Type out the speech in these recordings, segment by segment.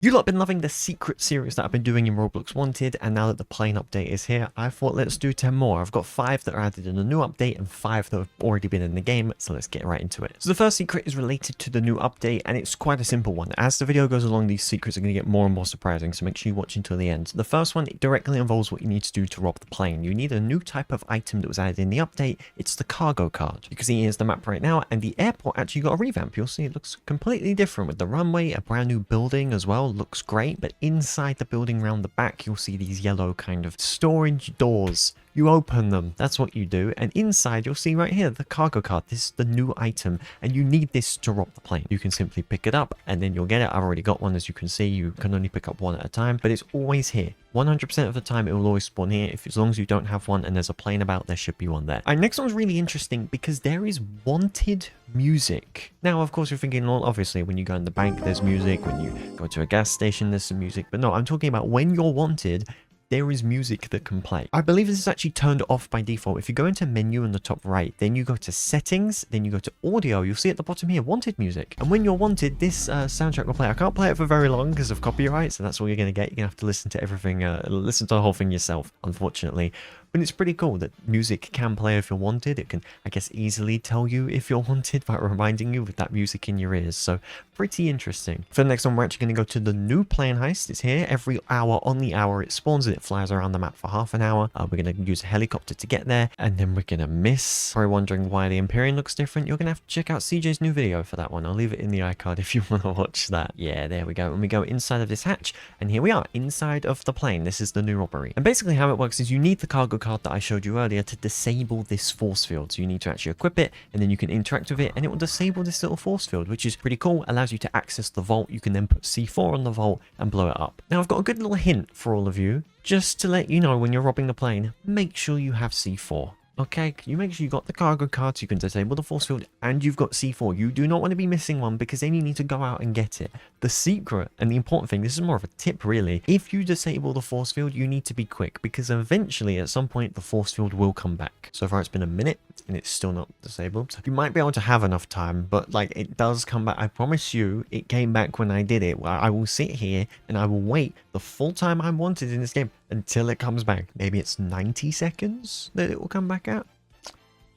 You lot have been loving the secret series that I've been doing in Roblox Wanted, and now that the plane update is here, I thought let's do 10 more. I've got 5 that are added in the new update and 5 that have already been in the game, so let's get right into it. So the first secret is related to the new update, and it's quite a simple one. As the video goes along, these secrets are going to get more and more surprising, so make sure you watch until the end. The first one directly involves what you need to do to rob the plane. You need a new type of item that was added in the update. It's the cargo card. You can see here's the map right now, and the airport actually got a revamp. You'll see it looks completely different with the runway, a brand new building as well. Looks great, but inside the building around the back, you'll see these yellow kind of storage doors. You open them, that's what you do, and inside you'll see right here the cargo card. This is the new item, and you need this to rob the plane. You can simply pick it up and then you'll get it. I've already got one. As you can see, you can only pick up one at a time, but it's always here. 100% of the time it will always spawn here. If as long as you don't have one and there's a plane about, there should be one there. Our next one's really interesting because there is wanted music. Now of course you're thinking, well, obviously when you go in the bank there's music, when you go to a gas station there's some music, but no, I'm talking about when you're wanted, there is music that can play. I believe this is actually turned off by default. If you go into menu in the top right, then you go to settings, then you go to audio, you'll see at the bottom here, wanted music. And when you're wanted, this soundtrack will play. I can't play it for very long because of copyright, so that's all you're going to get. You're going to have to listen to everything, listen to the whole thing yourself, unfortunately. But it's pretty cool that music can play if you're wanted. It can, I guess, easily tell you if you're wanted by reminding you with that music in your ears. So pretty interesting. For the next one, we're actually going to go to the new plane heist. It's here every hour on the hour. It spawns and it flies around the map for half an hour. We're going to use a helicopter to get there, and then we're going to miss. Probably wondering why the Empyrean looks different. You're going to have to check out CJ's new video for that one. I'll leave it in the iCard if you want to watch that. Yeah, there we go. And we go inside of this hatch, and here we are inside of the plane. This is the new robbery. And basically how it works is you need the cargo card that I showed you earlier to disable this force field. So you need to actually equip it, and then you can interact with it, and it will disable this little force field, which is pretty cool. Allows you to access the vault. You can then put C4 on the vault and blow it up. Now I've got a good little hint for all of you, just to let you know when you're robbing the plane, make sure you have C4. Okay, you make sure you got the cargo card so you can disable the force field, and you've got C4. You do not want to be missing one, because then you need to go out and get it. The secret and the important thing, this is more of a tip really, if you disable the force field, you need to be quick, because eventually at some point the force field will come back. So far it's been a minute and it's still not disabled. You might be able to have enough time, but like it does come back. I promise you it came back when I did it. I will sit here and I will wait the full time I'm wanted in this game until it comes back. Maybe it's 90 seconds that it will come back out.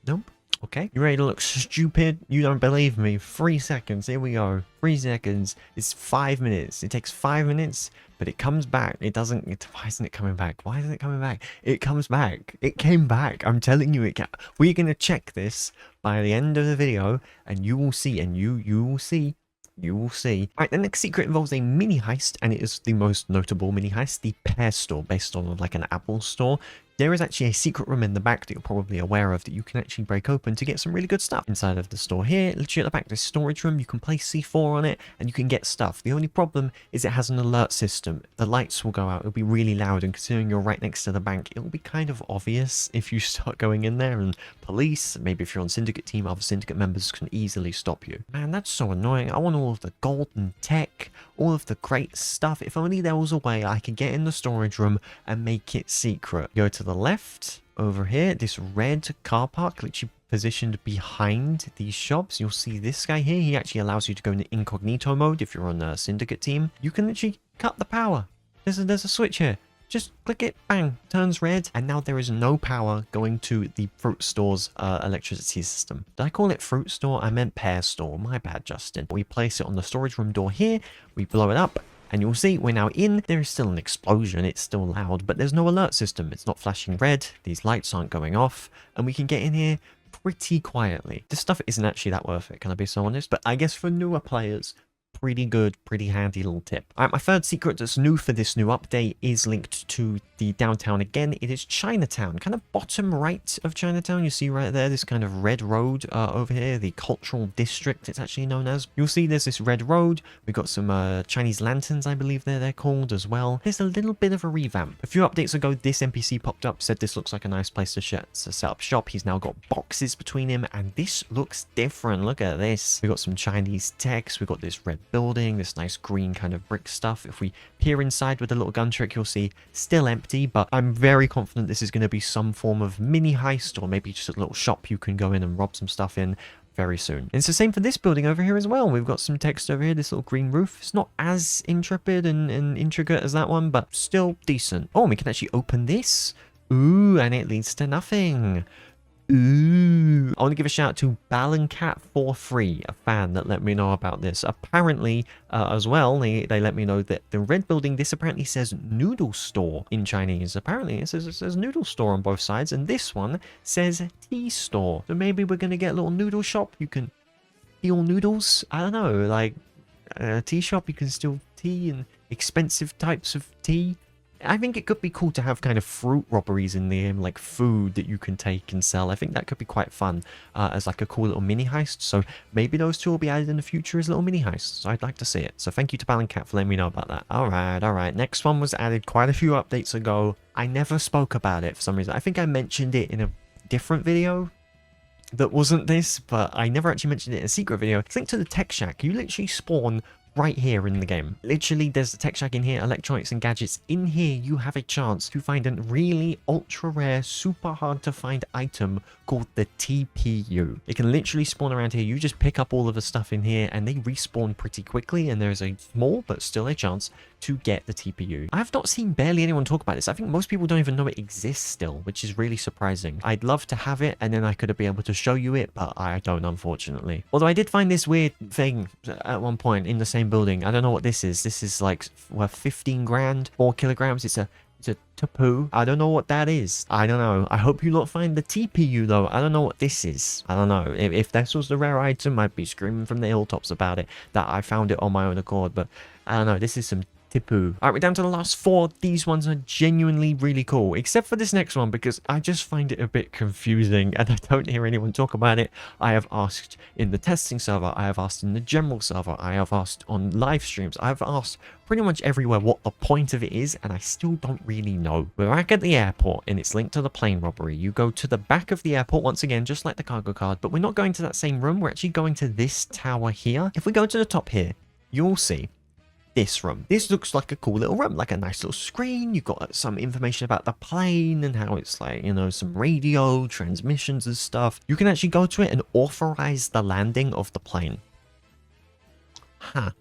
Nope. Okay, you ready to look stupid? You don't believe me. 3 seconds. Here we go. 3 seconds. It's 5 minutes. It takes 5 minutes, but it comes back. It doesn't. Why isn't it coming back? Why isn't it coming back? It comes back. It came back. I'm telling you, it can. We're gonna check this by the end of the video, and you will see. And you will see. You will see. Alright, the next secret involves a mini heist, and it is the most notable mini heist, the Pear Store, based on like an Apple store. There is actually a secret room in the back that you're probably aware of that you can actually break open to get some really good stuff. Inside of the store here, literally at the back, there's storage room. You can place C4 on it and you can get stuff. The only problem is it has an alert system. The lights will go out. It'll be really loud, and considering you're right next to the bank, it'll be kind of obvious if you start going in there, and police, maybe if you're on syndicate team, other syndicate members can easily stop you. Man, that's so annoying. I want all of the golden tech, all of the great stuff. If only there was a way I could get in the storage room and make it secret. Go to the left over here, this red car park literally positioned behind these shops. You'll see this guy here. He actually allows you to go into incognito mode if you're on a syndicate team. You can literally cut the power. There's a switch here. Just click it, bang, turns red, and now there is no power going to the fruit store's electricity system. Did I call it fruit store? I meant pear store. My bad, Justin. We place it on the storage room door here. We blow it up, and you'll see we're now in. There is still an explosion. It's still loud, but there's no alert system. It's not flashing red. These lights aren't going off, and we can get in here pretty quietly. This stuff isn't actually that worth it, can I be so honest? But I guess for newer players, pretty good, pretty handy little tip. Alright, my third secret that's new for this new update is linked to the downtown again. It is Chinatown, kind of bottom right of Chinatown. You see right there, this kind of red road over here, the cultural district it's actually known as. You'll see there's this red road. We've got some Chinese lanterns, I believe they're called as well. There's a little bit of a revamp. A few updates ago, this NPC popped up, said this looks like a nice place to set up shop. He's now got boxes between him, and this looks different. Look at this. We've got some Chinese text. We've got this red building, this nice green kind of brick stuff. If we peer inside with a little gun trick, you'll see still empty, but I'm very confident this is going to be some form of mini heist, or maybe just a little shop you can go in and rob some stuff in. very soon. And it's the same for this building over here as well. We've got some text over here, this little green roof. It's not as intrepid and intricate as that one, but still decent. Oh, and we can actually open this. Ooh, and it leads to nothing. Ooh. I want to give a shout out to Ballancat43, a fan that let me know about this. Apparently, as well, they let me know that the red building, this apparently says noodle store in Chinese. Apparently, it says noodle store on both sides, and this one says tea store. So maybe we're going to get a little noodle shop. You can steal noodles. I don't know, like a tea shop, you can steal tea and expensive types of tea. I think it could be cool to have kind of fruit robberies in the game, like food that you can take and sell. I think that could be quite fun as like a cool little mini heist. So maybe those two will be added in the future as little mini heists. So I'd like to see it. So thank you to Ballancat for letting me know about that. All right. Next one was added quite a few updates ago. I never spoke about it for some reason. I think I mentioned it in a different video that wasn't this, but I never actually mentioned it in a secret video. It's linked to the tech shack. You literally spawn right here in the game. Literally, there's the tech shack in here, electronics and gadgets. In here, you have a chance to find a really ultra rare, super hard to find item called the TPU. It can literally spawn around here. You just pick up all of the stuff in here and they respawn pretty quickly, and there's a small but still a chance to get the TPU. I've not seen barely anyone talk about this. I think most people don't even know it exists still, which is really surprising. I'd love to have it and then I could be able to show you it, but I don't, unfortunately. Although I did find this weird thing at one point in the same building. I don't know what this is. This is like worth 15 grand, 4 kilograms. It's a tapu. I don't know what that is. I don't know. I hope you not find the TPU though. I don't know what this is. I don't know. If this was the rare item, I'd be screaming from the hilltops about it, that I found it on my own accord. But I don't know. This is some Tipu. Alright, we're down to the last 4. These ones are genuinely really cool, except for this next one because I just find it a bit confusing and I don't hear anyone talk about it. I have asked in the testing server, I have asked in the general server, I have asked on live streams, I have asked pretty much everywhere what the point of it is, and I still don't really know. We're back at the airport and it's linked to the plane robbery. You go to the back of the airport once again, just like the cargo card, but we're not going to that same room. We're actually going to this tower here. If we go to the top here, you'll see this room. This looks like a cool little room, like a nice little screen. You've got some information about the plane and how it's like, you know, some radio transmissions and stuff. You can actually go to it and authorize the landing of the plane.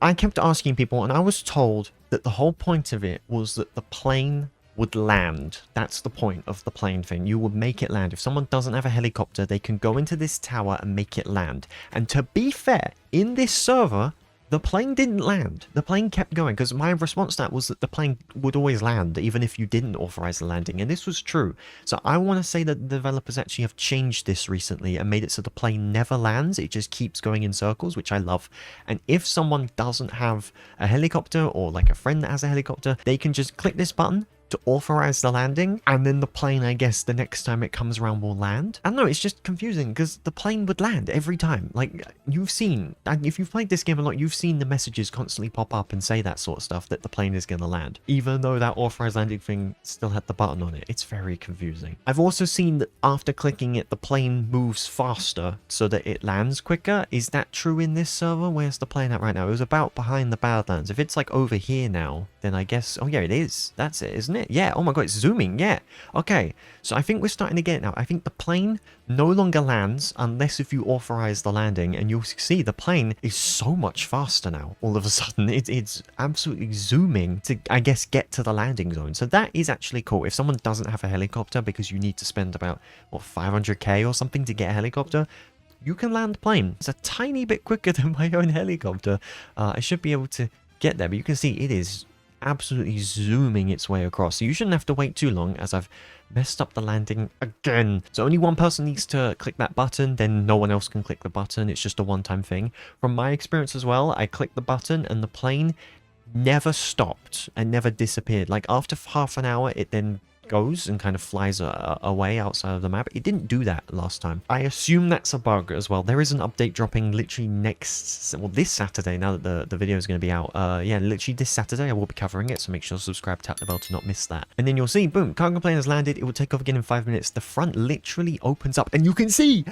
I kept asking people and I was told that the whole point of it was that the plane would land. That's the point of the plane thing. You would make it land. If someone doesn't have a helicopter, they can go into this tower and make it land. And to be fair, in this server, the plane didn't land. The plane kept going because my response to that was that the plane would always land even if you didn't authorize the landing, and this was true. So I want to say that the developers actually have changed this recently and made it so the plane never lands. It just keeps going in circles, which I love. And if someone doesn't have a helicopter or like a friend that has a helicopter, they can just click this button to authorize the landing, and then the plane, I guess, the next time it comes around will land. I don't know, it's just confusing because the plane would land every time. Like, you've seen, and if you've played this game a lot, you've seen the messages constantly pop up and say that sort of stuff, that the plane is going to land, even though that authorized landing thing still had the button on it. It's very confusing. I've also seen that after clicking it, the plane moves faster so that it lands quicker. Is that true in this server? Where's the plane at right now? It was about behind the Badlands. If it's like over here now, then I guess, oh yeah, it is. That's it, isn't it? Yeah, oh my god, it's zooming, yeah. Okay, so I think we're starting to get it now. I think the plane no longer lands unless if you authorize the landing, and you'll see the plane is so much faster now. All of a sudden, it's absolutely zooming to, I guess, get to the landing zone. So that is actually cool. If someone doesn't have a helicopter because you need to spend about, what, 500k or something to get a helicopter, you can land the plane. It's a tiny bit quicker than my own helicopter. I should be able to get there, but you can see it is absolutely zooming its way across. So you shouldn't have to wait too long, as I've messed up the landing again. So only one person needs to click that button, then no one else can click the button. It's just a one-time thing. From my experience as well, I clicked the button and the plane never stopped and never disappeared. Like after half an hour, it then goes and kind of flies away outside of the map. It didn't do that last time. I assume that's a bug as well. There is an update dropping literally this Saturday, now that the video is going to be out. Yeah, literally this Saturday I will be covering it, so make sure to subscribe, tap the bell to not miss that. And then you'll see, boom, cargo plane has landed. It will take off again in 5 minutes. The front literally opens up and you can see,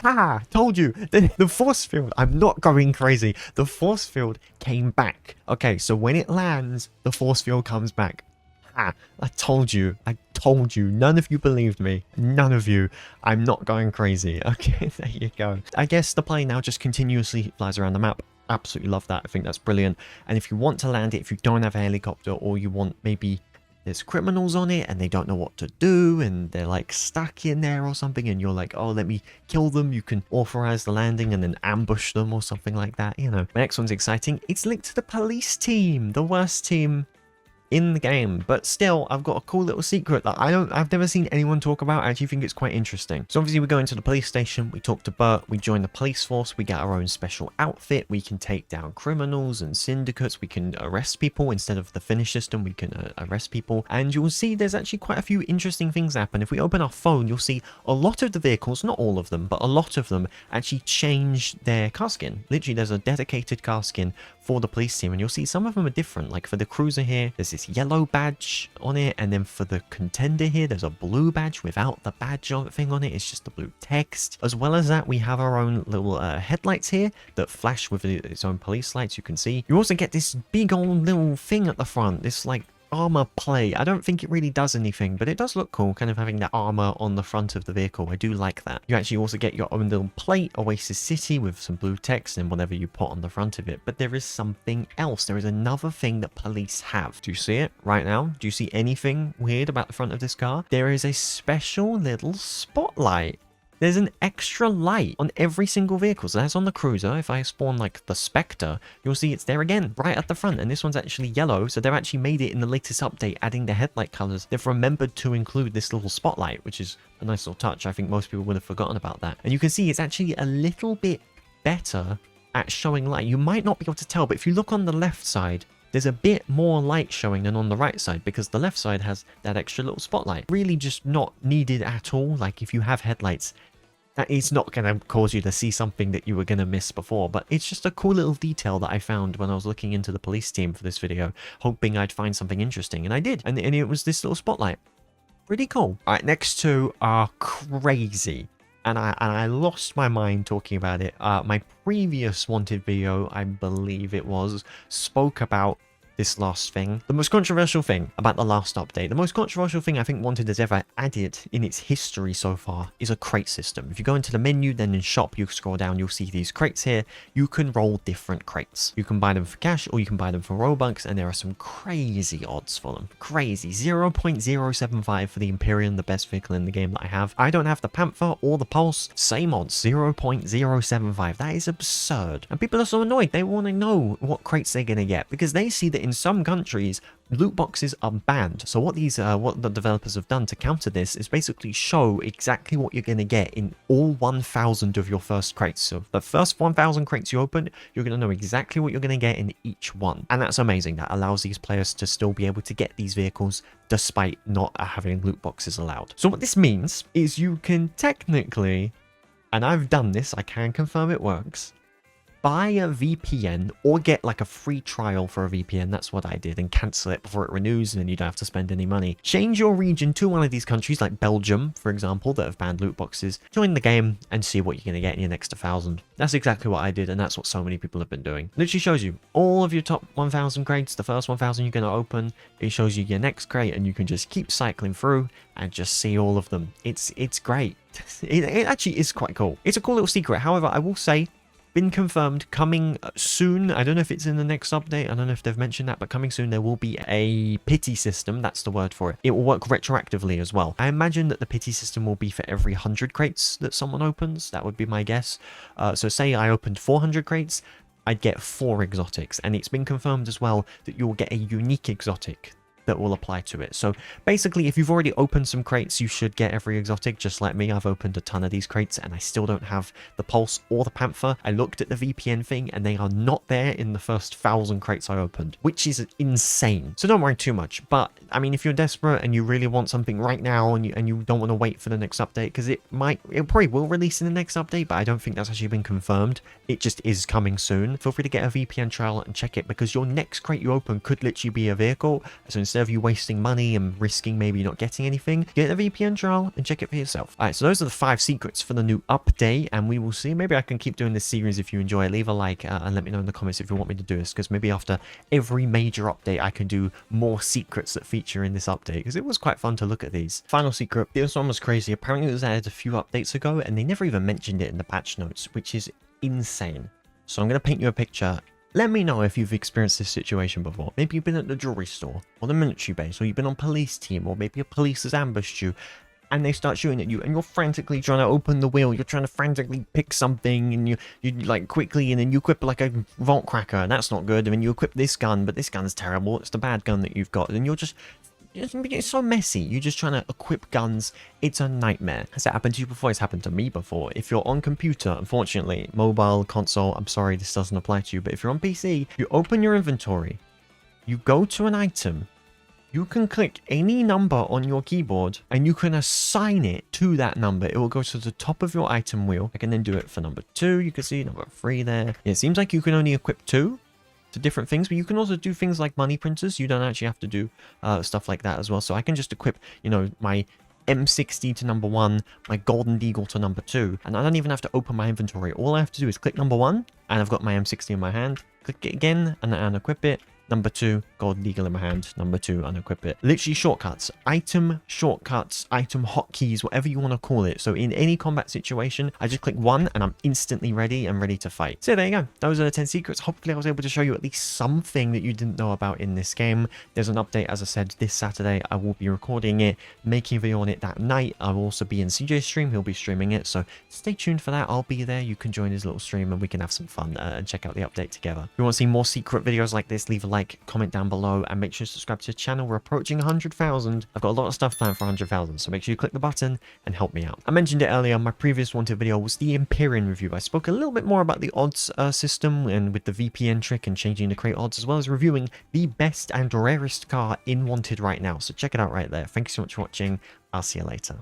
told you, the force field, I'm not going crazy. The force field came back. Okay, so when it lands, the force field comes back. I told you. I told you. None of you believed me. None of you. I'm not going crazy. Okay, there you go. I guess the plane now just continuously flies around the map. Absolutely love that. I think that's brilliant. And if you want to land it, if you don't have a helicopter, or you want maybe there's criminals on it and they don't know what to do and they're like stuck in there or something, and you're like, oh, let me kill them, you can authorize the landing and then ambush them or something like that. You know, my next one's exciting. It's linked to the police team, the worst team in the game, but still I've got a cool little secret that I've never seen anyone talk about. I actually think it's quite interesting. So obviously we go into the police station, we talk to Bert, we join the police force, we get our own special outfit, we can take down criminals and syndicates, we can arrest people instead of the finish system, we can arrest people, and you'll see there's actually quite a few interesting things happen. If we open our phone, you'll see a lot of the vehicles, not all of them, but a lot of them actually change their car skin. Literally there's a dedicated car skin for the police team, and you'll see some of them are different. Like for the cruiser here, there's this yellow badge on it, and then for the contender here, there's a blue badge without the badge thing on it. It's just the blue text. As well as that, we have our own little headlights here that flash with its own police lights. You can see you also get this big old little thing at the front, this like armor plate. I don't think it really does anything, but it does look cool, kind of having that armor on the front of the vehicle. I do like that. You actually also get your own little plate, Oasis City, with some blue text and whatever you put on the front of it. But there is something else. There is another thing that police have. Do you see it right now? Do you see anything weird about the front of this car? There is a special little spotlight. There's an extra light on every single vehicle. So that's on the cruiser. If I spawn like the Spectre, you'll see it's there again, right at the front. And this one's actually yellow. So they've actually made it in the latest update, adding the headlight colors. They've remembered to include this little spotlight, which is a nice little touch. I think most people would have forgotten about that. And you can see it's actually a little bit better at showing light. You might not be able to tell, but if you look on the left side, there's a bit more light showing than on the right side, because the left side has that extra little spotlight. Really just not needed at all. Like if you have headlights, that is not going to cause you to see something that you were going to miss before, but it's just a cool little detail that I found when I was looking into the police team for this video, hoping I'd find something interesting, and I did, and it was this little spotlight. Pretty cool. All right, next two are crazy, and I lost my mind talking about it. My previous wanted video, I believe it was, spoke about this last thing. The most controversial thing about the last update, the most controversial thing I think Wanted has ever added in its history so far, is a crate system. If you go into the menu, then in shop, you scroll down, you'll see these crates here. You can roll different crates. You can buy them for cash, or you can buy them for Robux, and there are some crazy odds for them. Crazy. 0.075 for the Imperium, the best vehicle in the game that I have. I don't have the Panther or the Pulse. Same odds, 0.075. That is absurd. And people are so annoyed. They want to know what crates they're going to get, because they see that in some countries, loot boxes are banned. So what the developers have done to counter this is basically show exactly what you're going to get in all 1,000 of your first crates. So the first 1,000 crates you open, you're going to know exactly what you're going to get in each one. And that's amazing. That allows these players to still be able to get these vehicles despite not having loot boxes allowed. So what this means is you can technically, and I've done this, I can confirm it works, buy a VPN or get like a free trial for a VPN. That's what I did, and cancel it before it renews, and then you don't have to spend any money. Change your region to one of these countries like Belgium, for example, that have banned loot boxes. Join the game and see what you're going to get in your next 1,000. That's exactly what I did, and that's what so many people have been doing. Literally shows you all of your top 1,000 crates, the first 1,000 you're going to open. It shows you your next crate, and you can just keep cycling through and just see all of them. It's great. It actually is quite cool. It's a cool little secret. However, I will say, been confirmed, coming soon. I don't know if it's in the next update. I don't know if they've mentioned that, but coming soon there will be a pity system. That's the word for it. It will work retroactively as well. I imagine that the pity system will be for every 100 crates that someone opens. That would be my guess. So say I opened 400 crates, I'd get 4 exotics, and it's been confirmed as well that you'll get a unique exotic that will apply to it. So basically, if you've already opened some crates, you should get every exotic, just like me. I've opened a ton of these crates and I still don't have the Pulse or the Panther. I looked at the VPN thing and they are not there in the first 1,000 crates I opened, which is insane. So don't worry too much. But I mean, if you're desperate and you really want something right now, and you don't want to wait for the next update, because it probably will release in the next update, but I don't think that's actually been confirmed. It just is coming soon. Feel free to get a VPN trial and check it, because your next crate you open could literally be a vehicle. So instead instead of you wasting money and risking maybe not getting anything, get the VPN trial and check it for yourself. All right, so those are the 5 secrets for the new update, and we will see. Maybe I can keep doing this series if you enjoy it. Leave a like and let me know in the comments if you want me to do this, because maybe after every major update I can do more secrets that feature in this update, because it was quite fun to look at these. Final secret, this one was crazy. Apparently it was added a few updates ago and they never even mentioned it in the patch notes, which is insane. So I'm going to paint you a picture. Let me know if you've experienced this situation before. Maybe you've been at the jewelry store or the military base, or you've been on police team, or maybe a police has ambushed you and they start shooting at you and you're frantically trying to open the wheel. You're trying to frantically pick something and you like quickly, and then you equip like a vault cracker and that's not good. I mean, you equip this gun, but this gun's terrible. It's the bad gun that you've got, and you're just... It's so messy. You're just trying to equip guns. It's a nightmare. Has that happened to you before? It's happened to me before. If you're on computer, unfortunately, mobile, console, I'm sorry, this doesn't apply to you. But if you're on PC, you open your inventory, you go to an item, you can click any number on your keyboard and you can assign it to that number. It will go to the top of your item wheel. I can then do it for number 2. You can see number 3 there. It seems like you can only equip 2 to different things, but you can also do things like money printers. You don't actually have to do stuff like that as well. So I can just equip, you know, my M60 to number 1, my golden deagle to number 2, and I don't even have to open my inventory. All I have to do is click number 1 and I've got my M60 in my hand, click it again and unequip it. Number 2, golden eagle in my hand. Number 2, unequip it. Literally shortcuts, item hotkeys, whatever you want to call it. So in any combat situation, I just click 1 and I'm instantly ready and ready to fight. So there you go. Those are the 10 secrets. Hopefully I was able to show you at least something that you didn't know about in this game. There's an update, as I said, this Saturday. I will be recording it, making a video on it that night. I will also be in CJ's stream. He'll be streaming it. So stay tuned for that. I'll be there. You can join his little stream and we can have some fun and check out the update together. If you want to see more secret videos like this, leave a like, comment down below, and make sure to subscribe to the channel. We're approaching 100,000. I've got a lot of stuff planned for 100,000, so make sure you click the button and help me out. I mentioned it earlier, my previous wanted video was the Enquiries review. I spoke a little bit more about the odds system and with the VPN trick and changing the crate odds, as well as reviewing the best and rarest car in wanted right now. So check it out right there. Thank you so much for watching. I'll see you later.